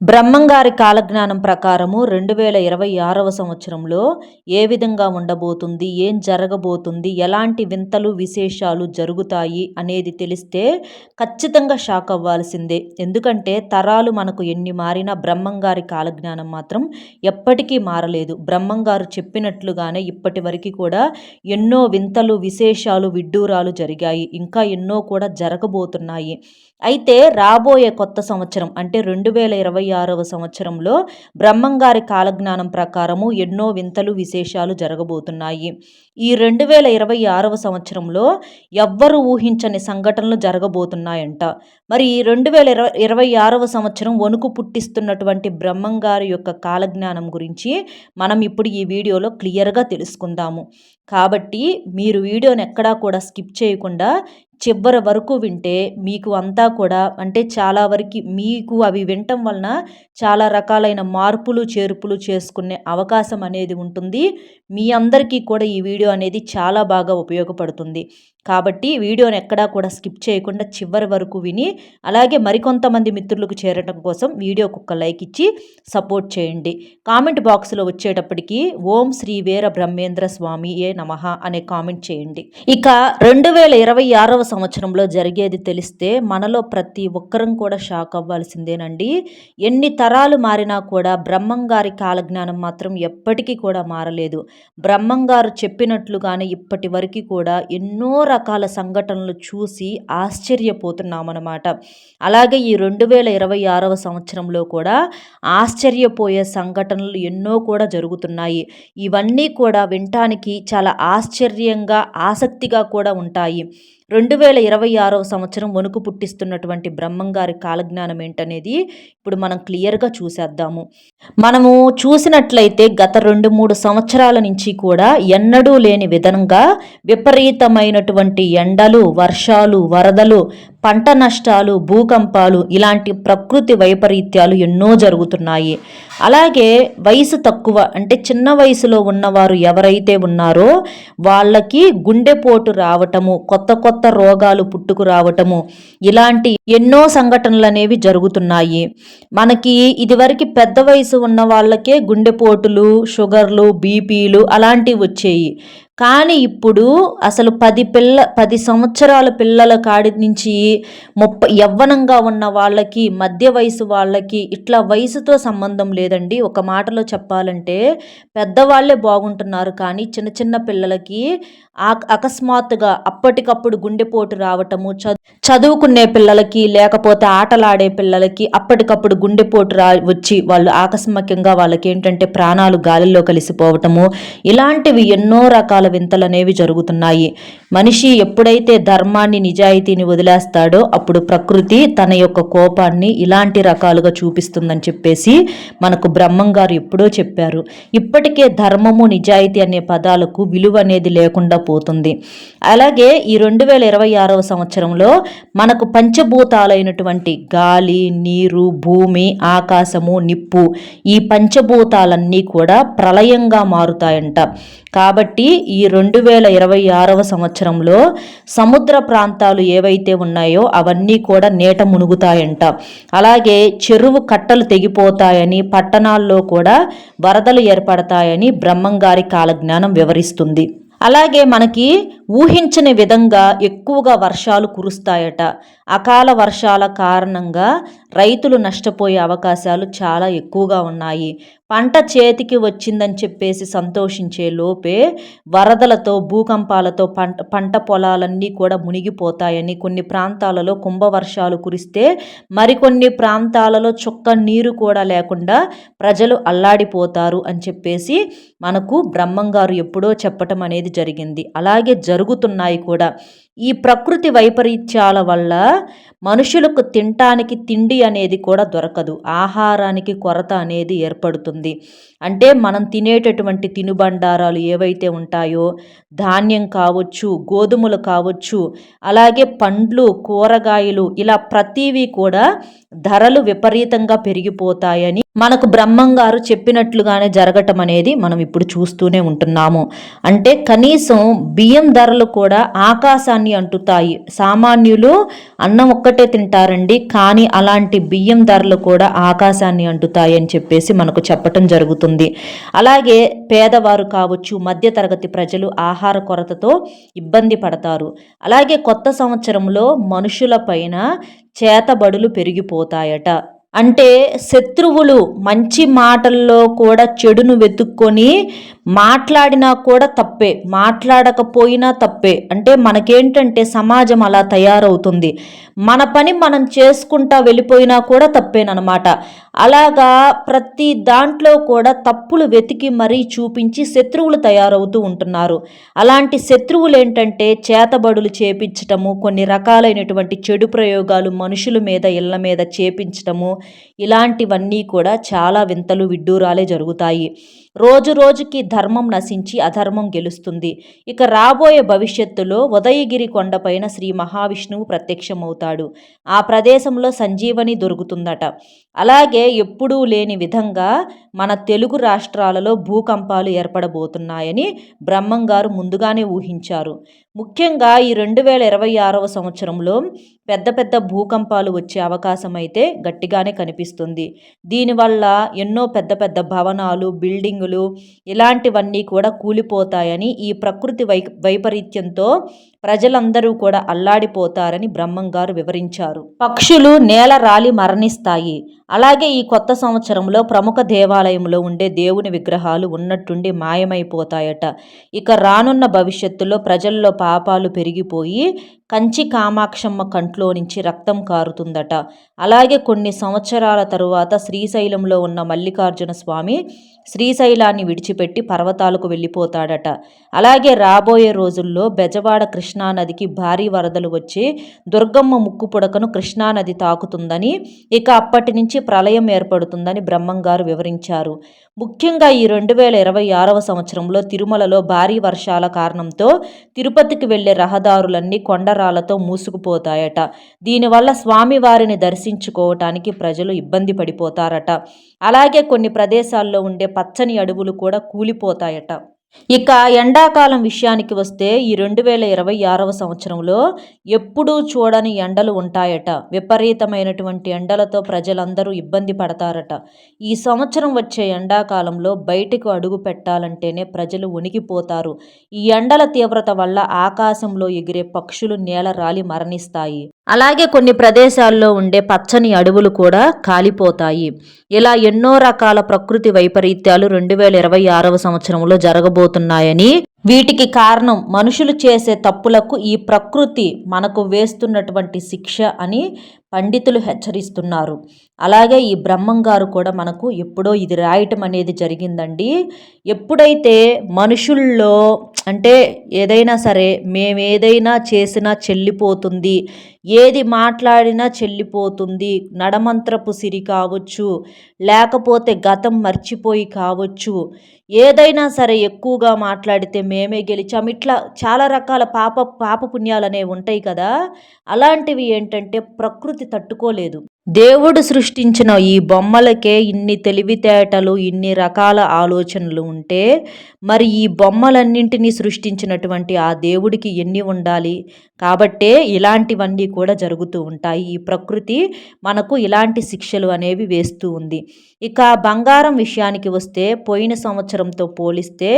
బ్రహ్మంగారి కాలజ్ఞానం ప్రకారము 2026వ సంవత్సరంలో ఏ విధంగా ఉండబోతుంది, ఏం జరగబోతుంది, ఎలాంటి వింతలు విశేషాలు జరుగుతాయి అనేది తెలిస్తే ఖచ్చితంగా షాక్ అవ్వాల్సిందే. ఎందుకంటే తరాలు మనకు ఎన్ని మారినా బ్రహ్మంగారి కాలజ్ఞానం మాత్రం ఎప్పటికీ మారలేదు. బ్రహ్మంగారు చెప్పినట్లుగానే ఇప్పటి వరకు కూడా ఎన్నో వింతలు విశేషాలు విడ్డూరాలు జరిగాయి. ఇంకా ఎన్నో కూడా జరగబోతున్నాయి. అయితే రాబోయే కొత్త సంవత్సరం అంటే 2026వ సంవత్సరంలో బ్రహ్మంగారి కాలజ్ఞానం ప్రకారము ఎన్నో వింతలు విశేషాలు జరగబోతున్నాయి. ఈ 2026వ సంవత్సరంలో ఎవ్వరు ఊహించని సంఘటనలు జరగబోతున్నాయంట. మరి ఈ 2026వ సంవత్సరం వణుకు పుట్టిస్తున్నటువంటి బ్రహ్మంగారి యొక్క కాలజ్ఞానం గురించి మనం ఇప్పుడు ఈ వీడియోలో క్లియర్గా తెలుసుకుందాము. కాబట్టి మీరు వీడియోని ఎక్కడా కూడా స్కిప్ చేయకుండా చివరి వరకు వింటే మీకు అంతా కూడా అంటే చాలా వరకు మీకు అవి వినటం వలన చాలా రకాలైన మార్పులు చేర్పులు చేసుకునే అవకాశం అనేది ఉంటుంది. మీ అందరికీ కూడా ఈ వీడియో అనేది చాలా బాగా ఉపయోగపడుతుంది. కాబట్టి వీడియోని ఎక్కడా కూడా స్కిప్ చేయకుండా చివరి వరకు విని అలాగే మరికొంతమంది మిత్రులకు చేరడం కోసం వీడియోకి ఒక లైక్ ఇచ్చి సపోర్ట్ చేయండి. కామెంట్ బాక్స్లో వచ్చేటప్పటికి ఓం శ్రీ వీర బ్రహ్మేంద్ర స్వామి ఏ నమః అనే కామెంట్ చేయండి. ఇక 2026వ సంవత్సరంలో జరిగేది తెలిస్తే మనలో ప్రతి ఒక్కరం కూడా షాక్ అవ్వాల్సిందేనండి. ఎన్ని తరాలు మారినా కూడా బ్రహ్మంగారి కాలజ్ఞానం మాత్రం ఎప్పటికీ కూడా మారలేదు. బ్రహ్మంగారు చెప్పినట్లుగానే ఇప్పటి వరకు కూడా ఎన్నో రకాల సంఘటనలు చూసి ఆశ్చర్యపోతున్నామన్నమాట. అలాగే ఈ 2026వ సంవత్సరంలో కూడా ఆశ్చర్యపోయే సంఘటనలు ఎన్నో కూడా జరుగుతున్నాయి. ఇవన్నీ కూడా వినటానికి చాలా ఆశ్చర్యంగా ఆసక్తిగా కూడా ఉంటాయి. 2026వ సంవత్సరం వణుకు పుట్టిస్తున్నటువంటి బ్రహ్మంగారి కాలజ్ఞానం ఏంటనేది ఇప్పుడు మనం క్లియర్గా చూసేద్దాము. మనము చూసినట్లయితే గత 2-3 సంవత్సరాల నుంచి కూడా ఎన్నడూ లేని విధంగా విపరీతమైనటువంటి ఎండలు, వర్షాలు, వరదలు, పంట నష్టాలు, భూకంపాలు ఇలాంటి ప్రకృతి వైపరీత్యాలు ఎన్నో జరుగుతున్నాయి. అలాగే వయసు తక్కువ అంటే చిన్న వయసులో ఉన్నవారు ఎవరైతే ఉన్నారో వాళ్ళకి గుండెపోటు రావటము, కొత్త కొత్త రోగాలు పుట్టుకు రావటము ఇలాంటి ఎన్నో సంఘటనలు అనేవి జరుగుతున్నాయి. మనకి ఇదివరకు పెద్ద వయసు ఉన్న వాళ్ళకే గుండెపోటులు, షుగర్లు, బీపీలు అలాంటివి వచ్చేవి. కానీ ఇప్పుడు అసలు 10 సంవత్సరాల పిల్లల కాడి నుంచి యవ్వనంగా ఉన్న వాళ్ళకి, మధ్య వయసు వాళ్ళకి ఇట్లా వయసుతో సంబంధం లేదండి. ఒక మాటలో చెప్పాలంటే పెద్దవాళ్ళే బాగుంటున్నారు కానీ చిన్న చిన్న పిల్లలకి అకస్మాత్తుగా అప్పటికప్పుడు గుండెపోటు రావటము, చదువుకునే పిల్లలకి లేకపోతే ఆటలాడే పిల్లలకి అప్పటికప్పుడు గుండెపోటు వచ్చి వాళ్ళు ఆకస్మికంగా వాళ్ళకి ఏంటంటే ప్రాణాలు గాలిలో కలిసిపోవటము ఇలాంటివి ఎన్నో రకాల వింతలు అనేవి జరుగుతున్నాయి. మనిషి ఎప్పుడైతే ధర్మాన్ని నిజాయితీని వదిలేస్తాడో అప్పుడు ప్రకృతి తన యొక్క కోపాన్ని ఇలాంటి రకాలుగా చూపిస్తుందని చెప్పేసి మనకు బ్రహ్మంగారు ఎప్పుడో చెప్పారు. ఇప్పటికే ధర్మము నిజాయితీ అనే పదాలకు విలువ అనేది లేకుండా పోతుంది. అలాగే ఈ 2026వ సంవత్సరంలో మనకు పంచభూతాలైనటువంటి గాలి, నీరు, భూమి, ఆకాశము, నిప్పు ఈ పంచభూతాలన్నీ కూడా ప్రళయంగా మారుతాయంట. కాబట్టి ఈ 2026వ సంవత్సరంలో సముద్ర ప్రాంతాలు ఏవైతే ఉన్నాయో అవన్నీ కూడా నీట మునుగుతాయంట. అలాగే చెరువు కట్టలు తెగిపోతాయని, పట్టణాల్లో కూడా వరదలు ఏర్పడతాయని బ్రహ్మంగారి కాలజ్ఞానం వివరిస్తుంది. అలాగే మనకి ఊహించని విధంగా ఎక్కువగా వర్షాలు కురుస్తాయట. అకాల వర్షాల కారణంగా రైతులు నష్టపోయే అవకాశాలు చాలా ఎక్కువగా ఉన్నాయి. పంట చేతికి వచ్చిందని చెప్పేసి సంతోషించే లోపే వరదలతో, భూకంపాలతో పంట పొలాలన్నీ కూడా మునిగిపోతాయని, కొన్ని ప్రాంతాలలో కుంభవర్షాలు కురిస్తే మరికొన్ని ప్రాంతాలలో చుక్క నీరు కూడా లేకుండా ప్రజలు అల్లాడిపోతారు అని చెప్పేసి మనకు బ్రహ్మంగారు ఎప్పుడో చెప్పటం అనేది జరిగింది. అలాగే జరుగుతున్నాయి కూడా. ఈ ప్రకృతి వైపరీత్యాల వల్ల మనుషులకు తినటానికి తిండి అనేది కూడా దొరకదు. ఆహారానికి కొరత అనేది ఏర్పడుతుంది. అంటే మనం తినేటటువంటి తినుబండారాలు ఏవైతే ఉంటాయో ధాన్యం కావచ్చు, గోధుమలు కావచ్చు, అలాగే పండ్లు, కూరగాయలు ఇలా ప్రతివి కూడా ధరలు విపరీతంగా పెరిగిపోతాయని మనకు బ్రహ్మంగారు చెప్పినట్లుగానే జరగటం అనేది మనం ఇప్పుడు చూస్తూనే ఉంటున్నాము. అంటే కనీసం బియ్యం ధరలు కూడా ఆకాశాన్ని అంటుతాయి. సామాన్యులు అన్నం ఒక్కటే తింటారండి, కానీ అలాంటి బియ్యం ధరలు కూడా ఆకాశాన్ని అంటుతాయి అని చెప్పేసి మనకు చెప్పటం జరుగుతుంది. అలాగే పేదవారు కావచ్చు, మధ్యతరగతి ప్రజలు ఆహార కొరతతో ఇబ్బంది పడతారు. అలాగే కొత్త సంవత్సరంలో మనుషుల పైన చేతబడులు పెరిగిపోతాయట. అంటే శత్రువులు మంచి మాటల్లో కూడా చెడును వెతుక్కొని మాట్లాడినా కూడా తప్పే, మాట్లాడకపోయినా తప్పే. అంటే మనకేంటంటే సమాజం అలా తయారవుతుంది. మన పని మనం చేసుకుంటా వెళ్ళిపోయినా కూడా తప్పేనమాట. అలాగా ప్రతి దాంట్లో కూడా తప్పులు వెతికి మరీ చూపించి శత్రువులు తయారవుతూ ఉంటున్నారు. అలాంటి శత్రువులు ఏంటంటే చేతబడులు చేపించటము, కొన్ని రకాలైనటువంటి చెడు ప్రయోగాలు మనుషుల మీద ఇళ్ల మీద చేపించటము, ఇలాంటివన్నీ కూడా చాలా వింతలు విడ్డూరాలే జరుగుతాయి. రోజు రోజుకి ధర్మం నశించి అధర్మం గెలుస్తుంది. ఇక రాబోయే భవిష్యత్తులో ఉదయగిరి కొండపైన శ్రీ మహావిష్ణువు ప్రత్యక్షమవుతాడు. ఆ ప్రదేశంలో సంజీవని దొరుకుతుందట. అలాగే ఎప్పుడూ లేని విధంగా మన తెలుగు రాష్ట్రాలలో భూకంపాలు ఏర్పడబోతున్నాయని బ్రహ్మంగారు ముందుగానే ఊహించారు. ముఖ్యంగా ఈ 2026వ సంవత్సరంలో పెద్ద పెద్ద భూకంపాలు వచ్చే అవకాశం అయితే గట్టిగానే కనిపిస్తుంది. దీనివల్ల ఎన్నో పెద్ద పెద్ద భవనాలు, బిల్డింగులు ఇలాంటివన్నీ కూడా కూలిపోతాయని, ఈ ప్రకృతి వైపరీత్యంతో ప్రజలందరూ కూడా అల్లాడిపోతారని బ్రహ్మంగారు వివరించారు. పక్షులు నేల రాలి మరణిస్తాయి. అలాగే ఈ కొత్త సంవత్సరంలో ప్రముఖ దేవాలయంలో ఉండే దేవుని విగ్రహాలు ఉన్నట్టుండి మాయమైపోతాయట. ఇక రానున్న భవిష్యత్తులో ప్రజల్లో పాపాలు పెరిగిపోయి కంచి కామాక్షమ్మ కంట్లో నుంచి రక్తం కారుతుందట. అలాగే కొన్ని సంవత్సరాల తరువాత శ్రీశైలంలో ఉన్న మల్లికార్జున స్వామి శ్రీశైలాన్ని విడిచిపెట్టి పర్వతాలకు వెళ్ళిపోతాడట. అలాగే రాబోయే రోజుల్లో బెజవాడ కృష్ణానదికి భారీ వరదలు వచ్చి దుర్గమ్మ ముక్కు పుడకను కృష్ణానది తాకుతుందని, ఇక అప్పటి నుంచి ప్రళయం ఏర్పడుతుందని బ్రహ్మంగారు వివరించారు. ముఖ్యంగా ఈ 2026వ సంవత్సరంలో తిరుమలలో భారీ వర్షాల కారణంతో తిరుపతికి వెళ్లే రహదారులన్నీ కొండరాళ్లతో మూసుకుపోతాయట. దీనివల్ల స్వామివారిని దర్శించుకోవటానికి ప్రజలు ఇబ్బంది పడిపోతారట. అలాగే కొన్ని ప్రదేశాల్లో ఉండే పచ్చని అడవులు కూడా కూలిపోతాయట. ఇక ఎండాకాలం విషయానికి వస్తే ఈ 2026వ సంవత్సరంలో ఎప్పుడూ చూడని ఎండలు ఉంటాయట. విపరీతమైనటువంటి ఎండలతో ప్రజలందరూ ఇబ్బంది పడతారట. ఈ సంవత్సరం వచ్చే ఎండాకాలంలో బయటకు అడుగు పెట్టాలంటేనే ప్రజలు వణికిపోతారు. ఈ ఎండల తీవ్రత వల్ల ఆకాశంలో ఎగిరే పక్షులు నేల రాలి మరణిస్తాయి. అలాగే కొన్ని ప్రదేశాల్లో ఉండే పచ్చని అడవులు కూడా కాలిపోతాయి. ఇలా ఎన్నో రకాల ప్రకృతి వైపరీత్యాలు 2026వ సంవత్సరంలో జరగబోతున్నాయని, వీటికి కారణం మనుషులు చేసే తప్పులకు ఈ ప్రకృతి మనకు వేస్తున్నటువంటి శిక్ష అని పండితులు హెచ్చరిస్తున్నారు. అలాగే ఈ బ్రహ్మంగారు కూడా మనకు ఎప్పుడో ఇది రాయటం అనేది జరిగిందండి. ఎప్పుడైతే మనుషుల్లో అంటే ఏదైనా సరే మేమేదైనా చేసినా చెల్లిపోతుంది, ఏది మాట్లాడినా చెల్లిపోతుంది, నడమంత్రపు సిరి కావచ్చు, లేకపోతే గతం మర్చిపోయి కావచ్చు, ఏదైనా సరే ఎక్కువగా మాట్లాడితే మేమే గెలిచాం, ఇట్లా చాలా రకాల పాపపుణ్యాలు అనేవి ఉంటాయి కదా. అలాంటివి ఏంటంటే ప్రకృతి తట్టుకోలేదు. దేవుడు సృష్టించిన ఈ బొమ్మలకే ఇన్ని తెలివితేటలు, ఇన్ని రకాల ఆలోచనలు ఉంటే మరి ఈ బొమ్మలన్నింటినీ సృష్టించినటువంటి ఆ దేవుడికి ఎన్ని ఉండాలి? కాబట్టే ఇలాంటివన్నీ కూడా జరుగుతూ ఉంటాయి. ఈ ప్రకృతి మనకు ఇలాంటి శిక్షలు అనేవి వేస్తూ ఉంది. ఇక బంగారం విషయానికి వస్తే పోయిన సంవత్సరంతో పోలిస్తే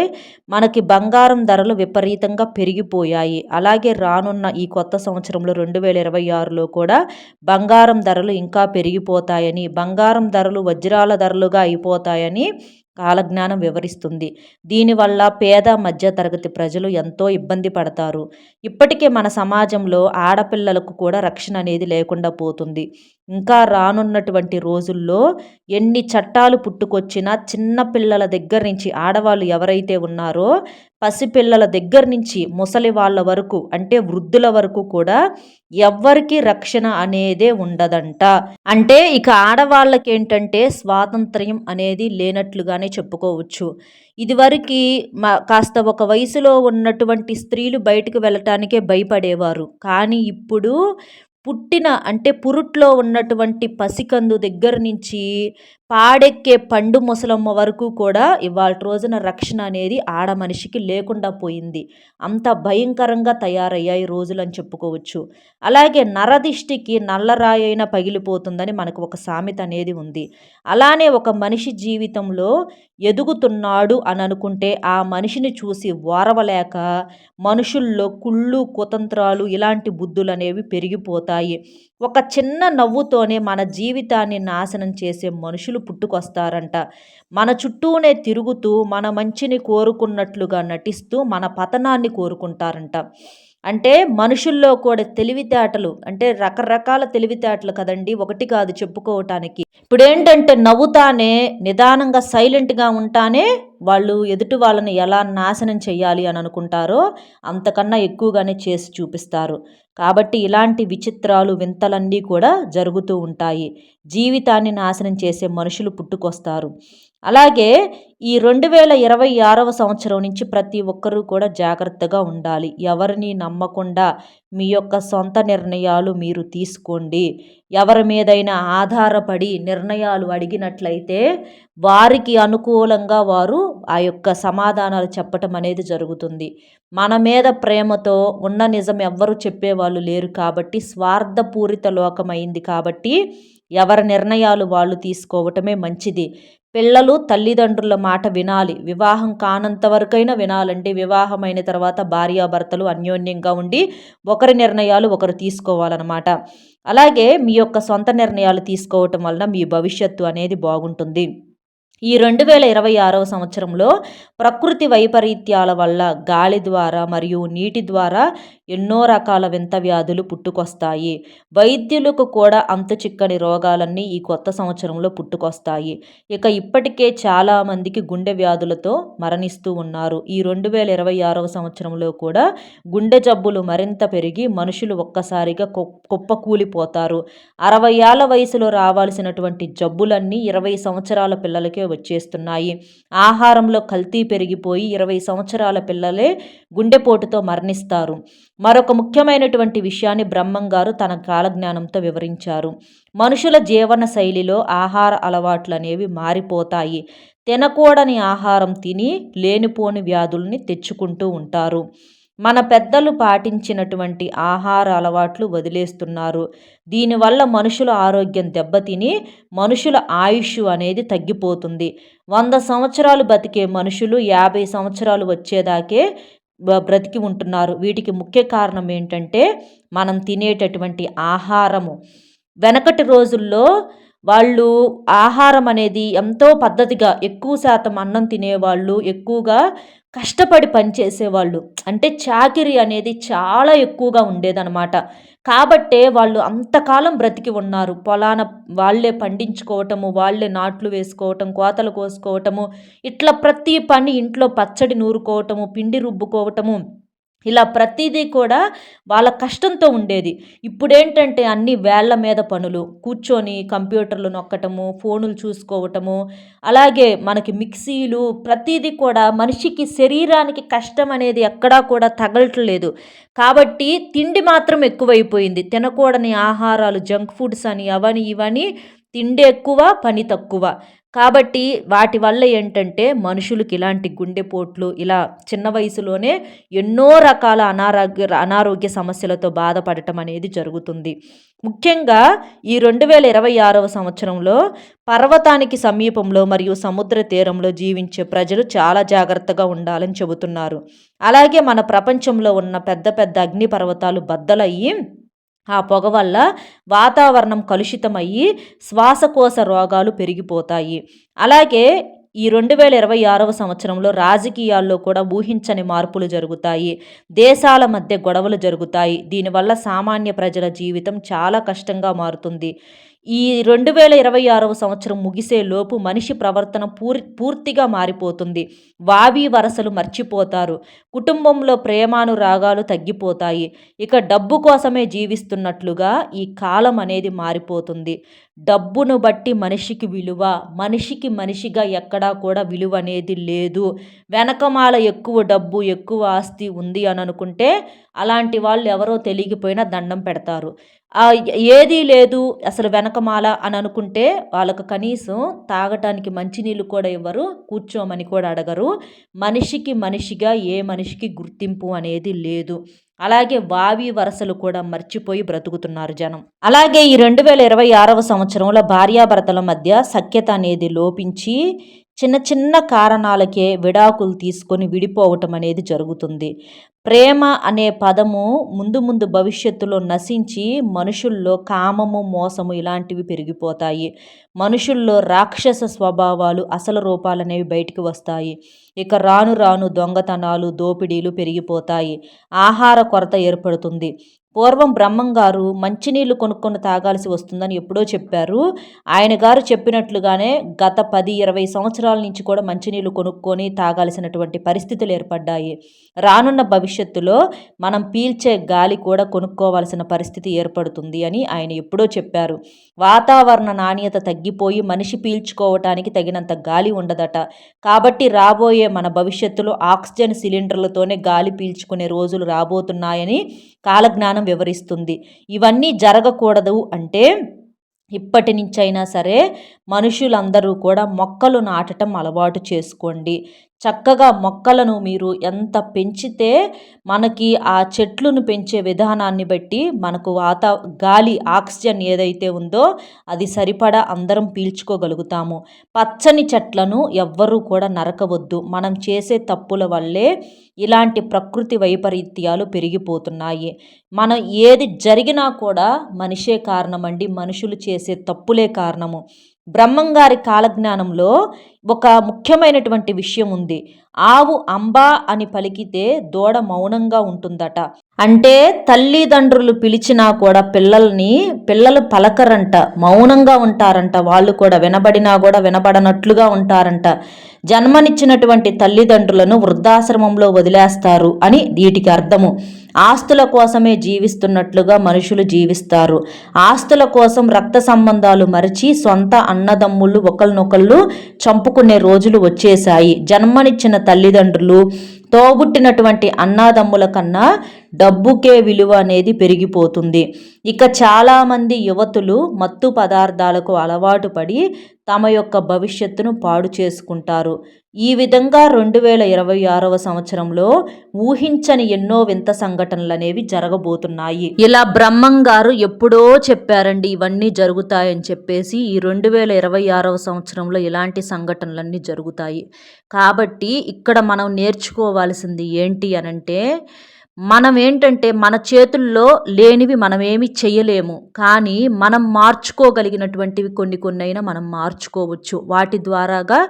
మనకి బంగారం ధరలు విపరీతంగా పెరిగిపోయాయి. అలాగే రానున్న ఈ కొత్త సంవత్సరంలో 2026లో కూడా బంగారం ధరలు ఇంకా పెరిగిపోతాయని, బంగారం ధరలు వజ్రాల ధరలుగా అయిపోతాయని కాలజ్ఞానం వివరిస్తుంది. దీనివల్ల పేద మధ్య తరగతి ప్రజలు ఎంతో ఇబ్బంది పడతారు. ఇప్పటికే మన సమాజంలో ఆడపిల్లలకు కూడా రక్షణ అనేది లేకుండా పోతుంది. ఇంకా రానున్నటువంటి రోజుల్లో ఎన్ని చట్టాలు పుట్టుకొచ్చినా చిన్న పిల్లల దగ్గర నుంచి, ఆడవాళ్ళు ఎవరైతే ఉన్నారో పసిపిల్లల దగ్గర నుంచి ముసలి వాళ్ళ వరకు అంటే వృద్ధుల వరకు కూడా ఎవ్వరికి రక్షణ అనేదే ఉండదంట. అంటే ఇక ఆడవాళ్ళకి ఏంటంటే స్వాతంత్ర్యం అనేది లేనట్లుగానే చెప్పుకోవచ్చు. ఇదివరకు కాస్త ఒక వయసులో ఉన్నటువంటి స్త్రీలు బయటకు వెళ్ళటానికే భయపడేవారు. కానీ ఇప్పుడు అంటే పురుట్లో ఉన్నటువంటి పసికందు దగ్గర నుంచి పాడెక్కే పండు ముసలమ్మ వరకు కూడా ఇవాల్టి రోజున రక్షణ అనేది ఆడ మనిషికి లేకుండా పోయింది. అంత భయంకరంగా తయారయ్యాయి రోజులని చెప్పుకోవచ్చు. అలాగే నరదిష్టికి నల్లరాయైనా పగిలిపోతుందని మనకు ఒక సామెత అనేది ఉంది. అలానే ఒక మనిషి జీవితంలో ఎదుగుతున్నాడు అని అనుకుంటే ఆ మనిషిని చూసి ఓర్వలేక మనుషుల్లో కుళ్ళు, కుతంత్రాలు ఇలాంటి బుద్ధులనేవి పెరిగిపోతాయి. ఒక చిన్న నవ్వుతోనే మన జీవితాన్ని నాశనం చేసే మనుషులు పుట్టుకొస్తారంట. మన చుట్టూనే తిరుగుతూ మన మంచిని కోరుకున్నట్లుగా నటిస్తూ మన పతనాన్ని కోరుకుంటారంట. అంటే మనుషుల్లో కూడా తెలివితేటలు అంటే రకరకాల తెలివితేటలు కదండీ! ఒకటి కాదు చెప్పుకోవటానికి. ఇప్పుడేంటంటే నవ్వుతానే నిదానంగా సైలెంట్‌గా ఉంటానే వాళ్ళు ఎదుటి వాళ్ళని ఎలా నాశనం చేయాలి అని అనుకుంటారో అంతకన్నా ఎక్కువగానే చేసి చూపిస్తారు. కాబట్టి ఇలాంటి విచిత్రాలు, వింతలన్నీ కూడా జరుగుతూ ఉంటాయి. జీవితాన్ని నాశనం చేసే మనుషులు పుట్టుకొస్తారు. అలాగే ఈ 2026వ సంవత్సరం నుంచి ప్రతి ఒక్కరూ కూడా జాగ్రత్తగా ఉండాలి. ఎవరిని నమ్మకుండా మీ యొక్క సొంత నిర్ణయాలు మీరు తీసుకోండి. ఎవరి మీదైనా ఆధారపడి నిర్ణయాలు అడిగినట్లయితే వారికి అనుకూలంగా వారు ఆ యొక్క సమాధానాలు చెప్పటం అనేది జరుగుతుంది. మన మీద ప్రేమతో ఉన్న నిజం ఎవ్వరు చెప్పేవాళ్ళు లేరు కాబట్టి స్వార్థపూరిత లోకమైంది కాబట్టి ఎవరి నిర్ణయాలు వాళ్ళు తీసుకోవటమే మంచిది. పిల్లలు తల్లిదండ్రుల మాట వినాలి. వివాహం కానంత వరకైనా వినాలండి. వివాహమైన తర్వాత భార్యాభర్తలు అన్యోన్యంగా ఉండి ఒకరి నిర్ణయాలు ఒకరు తీసుకోవాలన్నమాట. అలాగే మీ యొక్క సొంత నిర్ణయాలు తీసుకోవటం వలన మీ భవిష్యత్తు అనేది బాగుంటుంది. ఈ 2026వ సంవత్సరంలో ప్రకృతి వైపరీత్యాల వల్ల గాలి ద్వారా మరియు నీటి ద్వారా ఎన్నో రకాల వింత వ్యాధులు పుట్టుకొస్తాయి. వైద్యులకు కూడా అంతుచిక్కని రోగాలన్నీ ఈ కొత్త సంవత్సరంలో పుట్టుకొస్తాయి. ఇప్పటికే చాలామందికి గుండె వ్యాధులతో మరణిస్తూ ఉన్నారు. ఈ 2026వ సంవత్సరంలో కూడా గుండె జబ్బులు మరింత పెరిగి మనుషులు ఒక్కసారిగా కుప్పకూలిపోతారు. 60 ఏళ్ల వయసులో రావాల్సినటువంటి జబ్బులన్నీ 20 సంవత్సరాల పిల్లలకే వచ్చేస్తున్నాయి. ఆహారంలో కల్తీ పెరిగిపోయి 20 సంవత్సరాల పిల్లలే గుండెపోటుతో మరణిస్తారు. మరొక ముఖ్యమైనటువంటి విషయాన్ని బ్రహ్మంగారు తన కాలజ్ఞానంతో వివరించారు. మనుషుల జీవన శైలిలో ఆహార అలవాట్లు అనేవి మారిపోతాయి. తినకూడని ఆహారం తిని లేనిపోని వ్యాధుల్ని తెచ్చుకుంటూ ఉంటారు. మన పెద్దలు పాటించినటువంటి ఆహార అలవాట్లు వదిలేస్తున్నారు. దీనివల్ల మనుషుల ఆరోగ్యం దెబ్బతిని మనుషుల ఆయుష్ అనేది తగ్గిపోతుంది. 100 సంవత్సరాలు బతికే మనుషులు 50 సంవత్సరాలు వచ్చేదాకే బ్రతికి ఉంటున్నారు. వీటికి ముఖ్య కారణం ఏంటంటే మనం తినేటటువంటి ఆహారము. వెనకటి రోజుల్లో వాళ్ళు ఆహారం అనేది ఎంతో పద్ధతిగా ఎక్కువ శాతం అన్నం తినేవాళ్ళు, ఎక్కువగా కష్టపడి పనిచేసేవాళ్ళు. అంటే చాకిరీ అనేది చాలా ఎక్కువగా ఉండేదన్నమాట. కాబట్టే వాళ్ళు అంతకాలం బ్రతికి ఉన్నారు. పొలాన వాళ్ళే పండించుకోవటము, వాళ్ళే నాట్లు వేసుకోవటం, కోతలు కోసుకోవటము, ఇట్లా ప్రతి పని ఇంట్లో పచ్చడి నూరుకోవటము, పిండి రుబ్బుకోవటము, ఇలా ప్రతిదీ కూడా వాళ్ళ కష్టంతో ఉండేది. ఇప్పుడేంటంటే అన్నీ వేళ్ళ మీద పనులు. కూర్చొని కంప్యూటర్లు నొక్కటము, ఫోనులు చూసుకోవటము, అలాగే మనకి మిక్సీలు ప్రతీది కూడా మనిషికి శరీరానికి కష్టం అనేది ఎక్కడా కూడా తగలట్లేదు. కాబట్టి తిండి మాత్రం ఎక్కువైపోయింది. తినకూడని ఆహారాలు జంక్ ఫుడ్స్ అని అవని ఇవని తిండి ఎక్కువ, పని తక్కువ. కాబట్టి వాటి వల్ల ఏంటంటే మనుషులకి ఇలాంటి గుండెపోట్లు ఇలా చిన్న వయసులోనే ఎన్నో రకాల అనారోగ్య సమస్యలతో బాధపడటం అనేది జరుగుతుంది. ముఖ్యంగా ఈ 2026వ సంవత్సరంలో పర్వతానికి సమీపంలో మరియు సముద్ర తీరంలో జీవించే ప్రజలు చాలా జాగ్రత్తగా ఉండాలని చెబుతున్నారు. అలాగే మన ప్రపంచంలో ఉన్న పెద్ద పెద్ద అగ్నిపర్వతాలు బద్దలయ్యి ఆ పొగ వల్ల వాతావరణం కలుషితమయ్యి శ్వాసకోశ రోగాలు పెరిగిపోతాయి. అలాగే ఈ 2026వ సంవత్సరంలో రాజకీయాల్లో కూడా ఊహించని మార్పులు జరుగుతాయి. దేశాల మధ్య గొడవలు జరుగుతాయి. దీనివల్ల సామాన్య ప్రజల జీవితం చాలా కష్టంగా మారుతుంది. ఈ 2026వ సంవత్సరం ముగిసేలోపు మనిషి ప్రవర్తన పూర్తిగా మారిపోతుంది. వావి వరసలు మర్చిపోతారు. కుటుంబంలో ప్రేమానురాగాలు తగ్గిపోతాయి. డబ్బు కోసమే జీవిస్తున్నట్లుగా ఈ కాలం అనేది మారిపోతుంది. డబ్బును బట్టి మనిషికి విలువ, మనిషిగా ఎక్కడా కూడా విలువ అనేది లేదు. వెనకమాల ఎక్కువ డబ్బు, ఎక్కువ ఆస్తి ఉంది అని అనుకుంటే అలాంటి వాళ్ళు ఎవరో తెలియకపోయినా దండం పెడతారు. ఏదీ లేదు అసలు వెనకమాల అని అనుకుంటే వాళ్ళకు కనీసం తాగటానికి మంచినీళ్ళు కూడా ఇవ్వరు, కూర్చోమని కూడా అడగరు. మనిషికి మనిషిగా ఏ మనిషికి గుర్తింపు అనేది లేదు. అలాగే వావి వరసలు కూడా మర్చిపోయి బ్రతుకుతున్నారు జనం. అలాగే ఈ 2026వ సంవత్సరంలో భార్యాభర్తల మధ్య సఖ్యత అనేది లోపించి చిన్న చిన్న కారణాలకే విడాకులు తీసుకొని విడిపోవటం అనేది జరుగుతుంది. ప్రేమ అనే పదము ముందు ముందు భవిష్యత్తులో నశించి మనుషుల్లో కామము, మోసము ఇలాంటివి పెరిగిపోతాయి. మనుషుల్లో రాక్షస స్వభావాలు, అసలు రూపాలనేవి బయటికి వస్తాయి. ఇక రాను రాను దొంగతనాలు, దోపిడీలు పెరిగిపోతాయి. ఆహార కొరత ఏర్పడుతుంది. పూర్వం బ్రహ్మంగారు మంచినీళ్ళు కొనుక్కొని తాగాల్సి వస్తుందని ఎప్పుడో చెప్పారు. ఆయన గారు చెప్పినట్లుగానే గత 10-20 సంవత్సరాల నుంచి కూడా మంచినీళ్ళు కొనుక్కొని తాగాల్సినటువంటి పరిస్థితులు ఏర్పడ్డాయి. రానున్న భవిష్యత్తులో మనం పీల్చే గాలి కూడా కొనుక్కోవాల్సిన పరిస్థితి ఏర్పడుతుంది అని ఆయన ఎప్పుడో చెప్పారు. వాతావరణ నాణ్యత తగ్గిపోయి మనిషి పీల్చుకోవటానికి తగినంత గాలి ఉండదట. కాబట్టి రాబోయే మన భవిష్యత్తులో ఆక్సిజన్ సిలిండర్లతోనే గాలి పీల్చుకునే రోజులు రాబోతున్నాయని కాలజ్ఞానం వివరిస్తుంది. ఇవన్నీ జరగకూడదు అంటే ఇప్పటి నుంచైనా సరే మనుషులందరూ కూడా మొక్కలు నాటడం అలవాటు చేసుకోండి. చక్కగా మొక్కలను మీరు ఎంత పెంచితే మనకి ఆ చెట్లను పెంచే విధానాన్ని బట్టి మనకు గాలి ఆక్సిజన్ ఏదైతే ఉందో అది సరిపడా అందరం పీల్చుకోగలుగుతాము. పచ్చని చెట్లను ఎవ్వరూ కూడా నరకవద్దు. మనం చేసే తప్పుల వల్లే ఇలాంటి ప్రకృతి వైపరీత్యాలు పెరిగిపోతున్నాయి. మనం ఏది జరిగినా కూడా మనిషే కారణమండి. మనుషులు చేసే తప్పులే కారణము. బ్రహ్మంగారి కాలజ్ఞానంలో ఒక ముఖ్యమైనటువంటి విషయం ఉంది. ఆవు అంబా అని పలికితే దూడ మౌనంగా ఉంటుందట. అంటే తల్లిదండ్రులు పిలిచినా కూడా పిల్లలు పలకరంట, మౌనంగా ఉంటారంట. వాళ్ళు కూడా వినబడినా కూడా వినబడనట్లుగా ఉంటారంట. జన్మనిచ్చినటువంటి తల్లిదండ్రులను వృద్ధాశ్రమంలో వదిలేస్తారు అని వీటికి అర్థము. ఆస్తుల కోసమే జీవిస్తున్నట్లుగా మనుషులు జీవిస్తారు. ఆస్తుల కోసం రక్త సంబంధాలు మరిచి సొంత అన్నదమ్ముళ్ళు ఒకరినొకళ్ళు చంపుకునే రోజులు వచ్చేశాయి. జన్మనిచ్చిన తల్లిదండ్రులు, తోబుట్టినటువంటి అన్నాదమ్ముల కన్నా డబ్బుకే విలువ అనేది పెరిగిపోతుంది. ఇక చాలామంది యువతులు మత్తు పదార్థాలకు అలవాటు పడి తమ యొక్క భవిష్యత్తును పాడు చేసుకుంటారు. ఈ విధంగా 2026వ సంవత్సరంలో ఊహించని ఎన్నో వింత సంఘటనలు అనేవి జరగబోతున్నాయి. ఇలా బ్రహ్మంగారు ఎప్పుడో చెప్పారండి ఇవన్నీ జరుగుతాయని చెప్పేసి. ఈ 2026వ సంవత్సరంలో ఇలాంటి సంఘటనలన్నీ జరుగుతాయి. కాబట్టి ఇక్కడ మనం నేర్చుకోవాల్సింది ఏంటి అనంటే, మనం ఏంటంటే మన చేతుల్లో లేనివి మనమేమి చెయ్యలేము. కానీ మనం మార్చుకోగలిగినటువంటివి కొన్నైనా మనం మార్చుకోవచ్చు. వాటి ద్వారాగా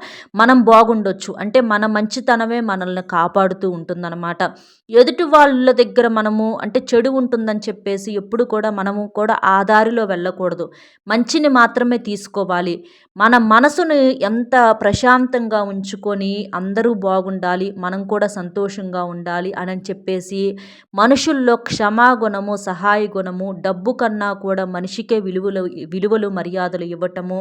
మనం బాగుండొచ్చు. అంటే మన మంచితనమే మనల్ని కాపాడుతూ ఉంటుందన్నమాట. ఎదుటి వాళ్ళ దగ్గర మనము అంటే చెడు ఉంటుందని చెప్పేసి ఎప్పుడు కూడా మనము కూడా ఆ దారిలో వెళ్ళకూడదు. మంచిని మాత్రమే తీసుకోవాలి. మన మనసుని ఎంత ప్రశాంతంగా ఉంచుకొని అందరూ బాగుండాలి, మనం కూడా సంతోషంగా ఉండాలి అని చెప్పేసి మనుషుల్లో క్షమాగుణము, సహాయ గుణము, డబ్బు కన్నా కూడా మనిషికే విలువలు మర్యాదలు ఇవ్వటము,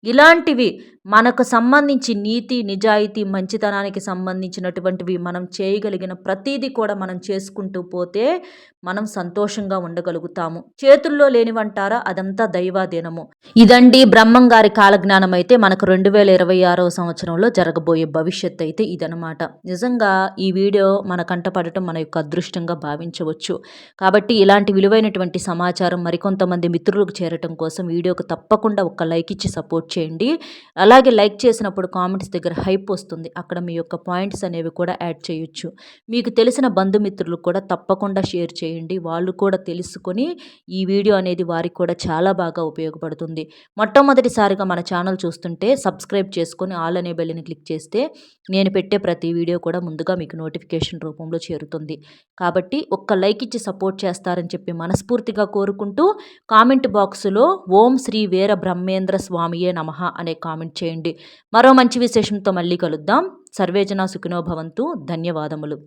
ఇలాంటివి మనకు సంబంధించి నీతి, నిజాయితీ, మంచితనానికి సంబంధించినటువంటివి మనం చేయగలిగిన ప్రతిదీ కూడా మనం చేసుకుంటూ పోతే మనం సంతోషంగా ఉండగలుగుతాము. చేతుల్లో లేనివంటారా, అదంతా దైవాధీనము. ఇదండి బ్రహ్మంగారి కాలజ్ఞానం. అయితే మనకు 2026వ సంవత్సరంలో జరగబోయే భవిష్యత్ అయితే ఇదనమాట. నిజంగా ఈ వీడియో మన కంటపడటం మన యొక్క అదృష్టంగా భావించవచ్చు. కాబట్టి ఇలాంటి విలువైనటువంటి సమాచారం మరికొంతమంది మిత్రులకు చేరటం కోసం వీడియోకు తప్పకుండా ఒక లైక్ ఇచ్చి సపోర్ట్ చేయండి. అలాగే లైక్ చేసినప్పుడు కామెంట్స్ దగ్గర హైప్ వస్తుంది. అక్కడ మీ యొక్క పాయింట్స్ అనేవి కూడా యాడ్ చేయొచ్చు. మీకు తెలిసిన బంధుమిత్రులకు కూడా తప్పకుండా షేర్ చేయండి. వాళ్ళు కూడా తెలుసుకొని ఈ వీడియో అనేది వారికి కూడా చాలా బాగా ఉపయోగపడుతుంది. మొట్టమొదటిసారిగా మన ఛానల్ చూస్తుంటే సబ్స్క్రైబ్ చేసుకొని ఆల్ అనే బెల్ని క్లిక్ చేస్తే నేను పెట్టే ప్రతి వీడియో కూడా ముందుగా మీకు నోటిఫికేషన్ రూపంలో చేరుతుంది. కాబట్టి ఒక్క లైక్ ఇచ్చి సపోర్ట్ చేస్తారని చెప్పి మనస్ఫూర్తిగా కోరుకుంటూ కామెంట్ బాక్సులో ఓం శ్రీ వీర బ్రహ్మేంద్ర స్వామియే నమః అనే కామెంట్ చేయండి. మరో మంచి విశేషంతో మళ్ళీ కలుద్దాం. సర్వేజన సుఖినో భవంతు. ధన్యవాదములు.